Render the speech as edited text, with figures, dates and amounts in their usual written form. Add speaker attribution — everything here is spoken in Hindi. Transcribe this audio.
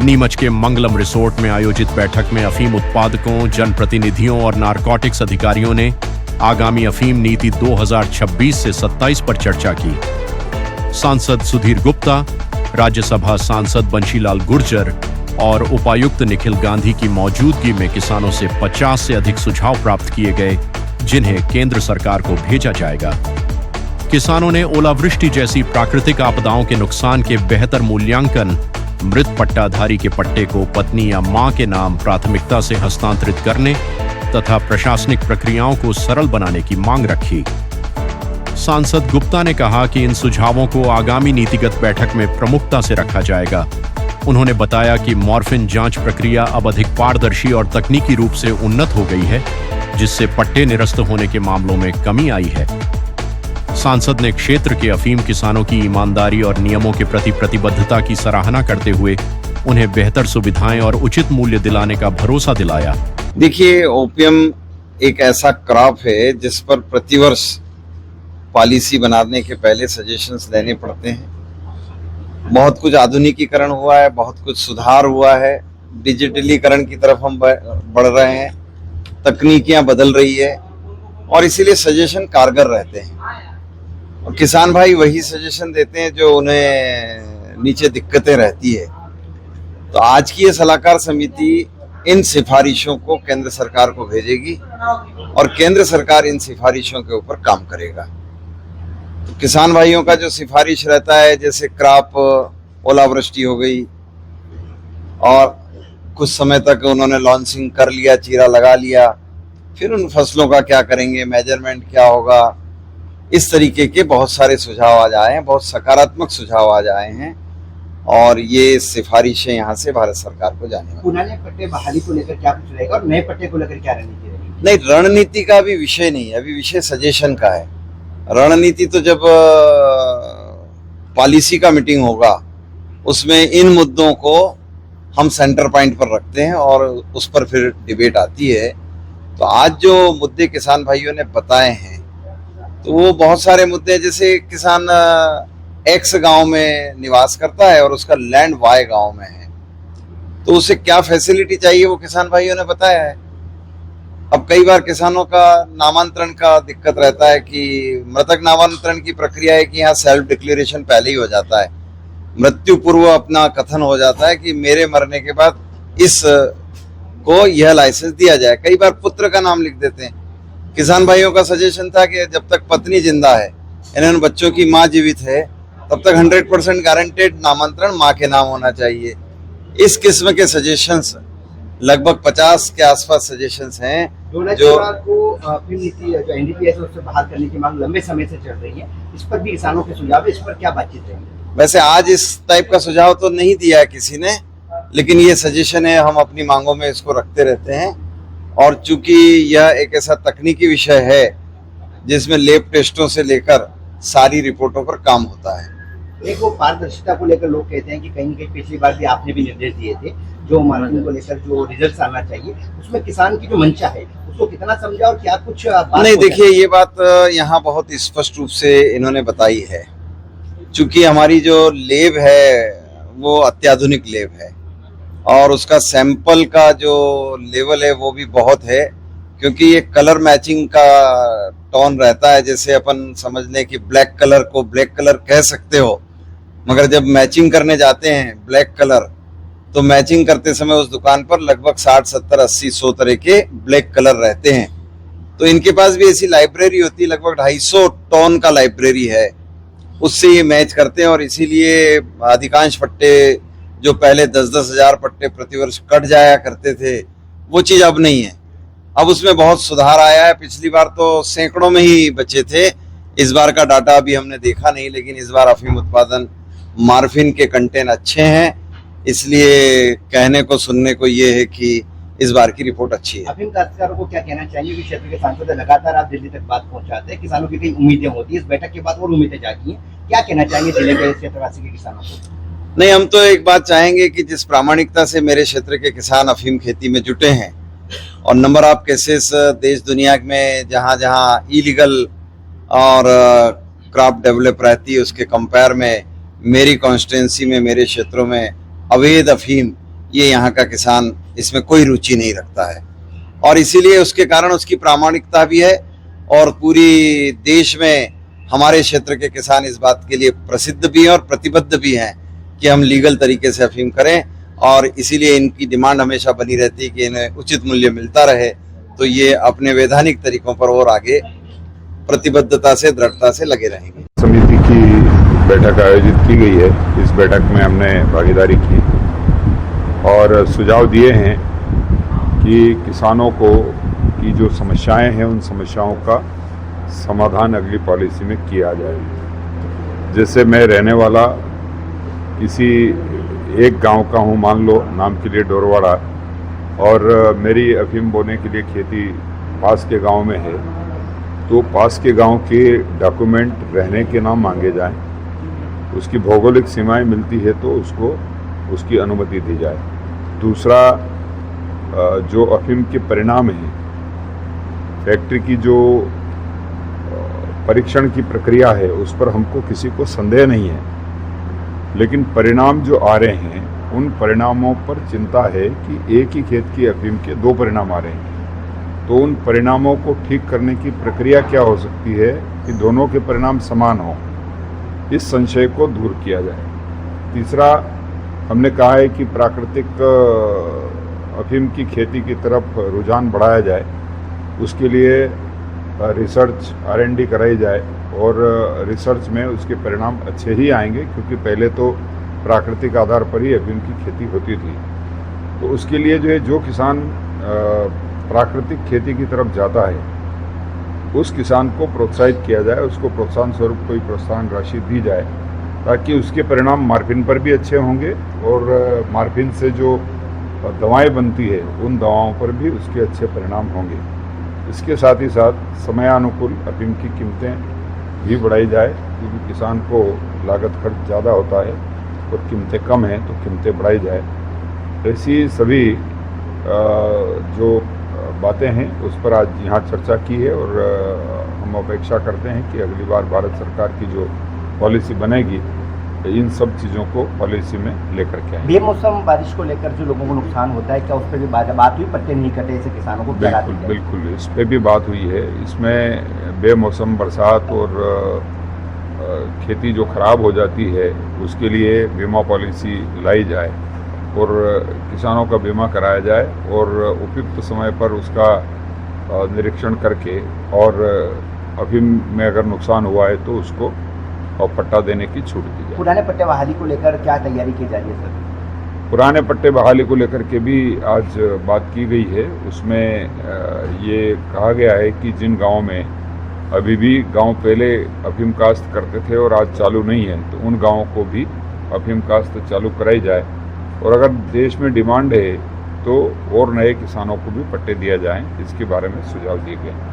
Speaker 1: नीमच के मंगलम रिसोर्ट में आयोजित बैठक में अफीम उत्पादकों, जनप्रतिनिधियों और नारकोटिक्स अधिकारियों ने आगामी अफीम नीति 2026 से 27 पर चर्चा की। सांसद सुधीर गुप्ता, राज्यसभा सांसद बंशीलाल गुर्जर और उपायुक्त निखिल गांधी की मौजूदगी में किसानों से 50 से अधिक सुझाव प्राप्त किए गए, जिन्हें केंद्र सरकार को भेजा जाएगा। किसानों ने ओलावृष्टि जैसी प्राकृतिक आपदाओं के नुकसान के बेहतर मूल्यांकन, मृत पट्टाधारी के पट्टे को पत्नी या मां के नाम प्राथमिकता से हस्तांतरित करने तथा प्रशासनिक प्रक्रियाओं को सरल बनाने की मांग रखी। सांसद गुप्ता ने कहा कि इन सुझावों को आगामी नीतिगत बैठक में प्रमुखता से रखा जाएगा। उन्होंने बताया कि मॉर्फिन जांच प्रक्रिया अब अधिक पारदर्शी और तकनीकी रूप से उन्नत हो गई है, जिससे पट्टे निरस्त होने के मामलों में कमी आई है। सांसद ने क्षेत्र के अफीम किसानों की ईमानदारी और नियमों के प्रति प्रतिबद्धता की सराहना करते हुए उन्हें बेहतर सुविधाएं और उचित मूल्य दिलाने का भरोसा दिलाया।
Speaker 2: देखिए, ओपियम एक ऐसा क्रॉप है जिस पर प्रतिवर्ष पॉलिसी बनाने के पहले सजेशंस लेने पड़ते हैं। बहुत कुछ आधुनिकीकरण हुआ है, बहुत कुछ सुधार हुआ है, डिजिटलीकरण की तरफ हम बढ़ रहे हैं, तकनीकियां बदल रही है और इसीलिए सजेशन कारगर रहते हैं और किसान भाई वही सजेशन देते हैं जो उन्हें नीचे दिक्कतें रहती है। तो आज की ये सलाहकार समिति इन सिफारिशों को केंद्र सरकार को भेजेगी और केंद्र सरकार इन सिफारिशों के ऊपर काम करेगा। तो किसान भाइयों का जो सिफारिश रहता है, जैसे क्रॉप ओलावृष्टि हो गई और कुछ समय तक उन्होंने लॉन्चिंग कर लिया, चीरा लगा लिया, फिर उन फसलों का क्या करेंगे, मेजरमेंट क्या होगा, इस तरीके के बहुत सारे सुझाव आज आए हैं, बहुत सकारात्मक सुझाव आज आए हैं और ये सिफारिशें यहाँ से भारत सरकार को जाने वाली।
Speaker 3: पुराने पट्टे बहाली को लेकर क्या कुछ रहेगा और नए पट्टे को लेकर क्या रणनीति रहेगी?
Speaker 2: नहीं, रणनीति का अभी विषय नहीं है, अभी विषय सजेशन का है। रणनीति तो जब पॉलिसी का मीटिंग होगा उसमें इन मुद्दों को हम सेंटर पॉइंट पर रखते हैं और उस पर फिर डिबेट आती है। तो आज जो मुद्दे किसान भाइयों ने बताए हैं तो वो बहुत सारे मुद्दे हैं, जैसे किसान एक्स गांव में निवास करता है और उसका लैंड वाई गांव में है, तो उसे क्या फैसिलिटी चाहिए वो किसान भाइयों ने बताया है। अब कई बार किसानों का नामांतरण का दिक्कत रहता है कि मृतक नामांतरण की प्रक्रिया है कि यहाँ सेल्फ डिक्लेरेशन पहले ही हो जाता है, मृत्यु पूर्व अपना कथन हो जाता है कि मेरे मरने के बाद इस को यह लाइसेंस दिया जाए। कई बार पुत्र का नाम लिख देते हैं। किसान भाइयों का सजेशन था कि जब तक पत्नी जिंदा है, इन्होंने बच्चों की माँ जीवित है, तब तक 100% गारंटेड नामांतरण माँ के नाम होना चाहिए। इस किस्म के सजेशंस लगभग 50 के आसपास सजेशंस हैं जो
Speaker 3: जो एनडीपीएस उससे बाहर करने की मांग लंबे समय से चल रही है। इस पर भी किसानों के सुझाव है, इस पर क्या बातचीत रहेगी?
Speaker 2: वैसे आज इस टाइप का सुझाव तो नहीं दिया है किसी ने, लेकिन ये सजेशन है, हम अपनी मांगों में इसको रखते रहते हैं और चूंकि यह एक ऐसा तकनीकी विषय है जिसमें लैब टेस्टों से लेकर सारी रिपोर्टों पर काम होता है।
Speaker 3: एक वो पारदर्शिता को लेकर लोग कहते हैं कि कहीं कहीं पिछली बार भी आपने भी निर्देश दिए थे जो मार्केटिंग को लेकर जो रिजल्ट आना चाहिए, उसमें किसान की जो मंशा है उसको कितना समझा और क्या कुछ
Speaker 2: नहीं। देखिए, ये बात यहाँ बहुत स्पष्ट रूप से इन्होंने बताई है। चूंकि हमारी जो लैब है वो अत्याधुनिक लैब है और उसका सैंपल का जो लेवल है वो भी बहुत है, क्योंकि ये कलर मैचिंग का टोन रहता है। जैसे अपन समझ लें कि ब्लैक कलर को ब्लैक कलर कह सकते हो, मगर जब मैचिंग करने जाते हैं ब्लैक कलर, तो मैचिंग करते समय उस दुकान पर लगभग 60, 70, 80, 100 तरह के ब्लैक कलर रहते हैं। तो इनके पास भी ऐसी लाइब्रेरी होती है, लगभग 250 टन का लाइब्रेरी है, उससे ये मैच करते हैं और इसीलिए अधिकांश पट्टे जो पहले 10-10 हजार पट्टे प्रतिवर्ष कट जाया करते थे, वो चीज अब नहीं है। अब उसमें बहुत सुधार आया है। पिछली बार तो सैकड़ों में ही बचे थे, इस बार का डाटा अभी हमने देखा नहीं, लेकिन इस बार अफीम उत्पादन मॉर्फिन के कंटेंट अच्छे हैं, इसलिए कहने को सुनने को ये है कि इस बार की रिपोर्ट अच्छी है।
Speaker 3: अफीम काश्तकारों को क्या कहना चाहिए कि क्षेत्र के सांसद लगातार आप दिल्ली तक बात पहुंचाते हैं, किसानों की कई उम्मीदें होती है, इस बैठक के बाद और उम्मीदें जागी हैं, क्या कहना चाहिए जिले के क्षेत्रवासी के किसानों को?
Speaker 2: नहीं, हम तो एक बात चाहेंगे कि जिस प्रामाणिकता से मेरे क्षेत्र के किसान अफीम खेती में जुटे हैं और नंबर ऑफ केसेस देश दुनिया में जहां जहां इलीगल और क्रॉप डेवलप रहती है उसके कंपेयर में मेरी कॉन्स्टिट्यूंसी में, मेरे क्षेत्रों में अवैध अफीम ये यहाँ का किसान इसमें कोई रुचि नहीं रखता है, और इसीलिए उसके कारण उसकी प्रामाणिकता भी है, और पूरी देश में हमारे क्षेत्र के किसान इस बात के लिए प्रसिद्ध भी हैं और प्रतिबद्ध भी हैं कि हम लीगल तरीके से अफीम करें, और इसीलिए इनकी डिमांड हमेशा बनी रहती है कि इन्हें उचित मूल्य मिलता रहे। तो ये अपने वैधानिक तरीकों पर और आगे प्रतिबद्धता से, दृढ़ता से लगे रहेंगे।
Speaker 4: समिति की बैठक आयोजित की गई है। इस बैठक में हमने भागीदारी की और सुझाव दिए हैं कि किसानों को की जो समस्याएं हैं उन समस्याओं का समाधान अगली पॉलिसी में किया जाए। जैसे मैं रहने वाला किसी एक गांव का हूं, मान लो नाम के लिए डोरवाड़ा, और मेरी अफीम बोने के लिए खेती पास के गांव में है, तो पास के गांव के डॉक्यूमेंट रहने के नाम मांगे जाएं, उसकी भौगोलिक सीमाएं मिलती है तो उसको उसकी अनुमति दी जाए। दूसरा, जो अफीम के परिणाम हैं, फैक्ट्री की जो परीक्षण की प्रक्रिया है उस पर हमको किसी को संदेह नहीं है, लेकिन परिणाम जो आ रहे हैं उन परिणामों पर चिंता है कि एक ही खेत की अफीम के 2 परिणाम आ रहे हैं, तो उन परिणामों को ठीक करने की प्रक्रिया क्या हो सकती है कि दोनों के परिणाम समान हों, इस संशय को दूर किया जाए। तीसरा, हमने कहा है कि प्राकृतिक अफीम की खेती की तरफ रुझान बढ़ाया जाए, उसके लिए रिसर्च R&D कराई जाए, और रिसर्च में उसके परिणाम अच्छे ही आएंगे, क्योंकि पहले तो प्राकृतिक आधार पर ही अफीम की खेती होती थी। तो उसके लिए जो किसान प्राकृतिक खेती की तरफ जाता है उस किसान को प्रोत्साहित किया जाए, उसको प्रोत्साहन स्वरूप कोई प्रोत्साहन राशि दी जाए, ताकि उसके परिणाम मार्फिन पर भी अच्छे होंगे, और मार्फिन से जो दवाएं बनती है उन दवाओं पर भी उसके अच्छे परिणाम होंगे। इसके साथ ही साथ समयानुकूल अफीम की कीमतें भी बढ़ाई जाए, क्योंकि किसान को लागत खर्च ज़्यादा होता है और कीमतें कम हैं, तो कीमतें बढ़ाई जाए। ऐसी सभी जो बातें हैं उस पर आज यहाँ चर्चा की है, और हम अपेक्षा करते हैं कि अगली बार भारत सरकार की जो पॉलिसी बनेगी इन सब चीज़ों को पॉलिसी में लेकर के आएंगे।
Speaker 3: बेमौसम बारिश को लेकर जो लोगों को नुकसान होता है, क्या उस पर भी बात हुई? पट्टे नहीं कटे ऐसे किसानों को?
Speaker 4: बिल्कुल इस पर भी बात हुई है। इसमें बेमौसम बरसात और खेती जो खराब हो जाती है उसके लिए बीमा पॉलिसी लाई जाए और किसानों का बीमा कराया जाए, और उपयुक्त समय पर उसका निरीक्षण करके, और अफीम में अगर नुकसान हुआ है तो उसको और पट्टा देने की छूट दी जाए।
Speaker 3: पुराने पट्टे बहाली को लेकर क्या तैयारी की जा रही है सर?
Speaker 4: पुराने पट्टे बहाली को लेकर के भी आज बात की गई है। उसमें ये कहा गया है कि जिन गाँव में अभी भी गांव पहले अफीम काश्त करते थे और आज चालू नहीं है, तो उन गांवों को भी अफीम काश्त चालू कराई जाए, और अगर देश में डिमांड है तो और नए किसानों को भी पट्टे दिया जाएं, इसके बारे में सुझाव दिए गए हैं।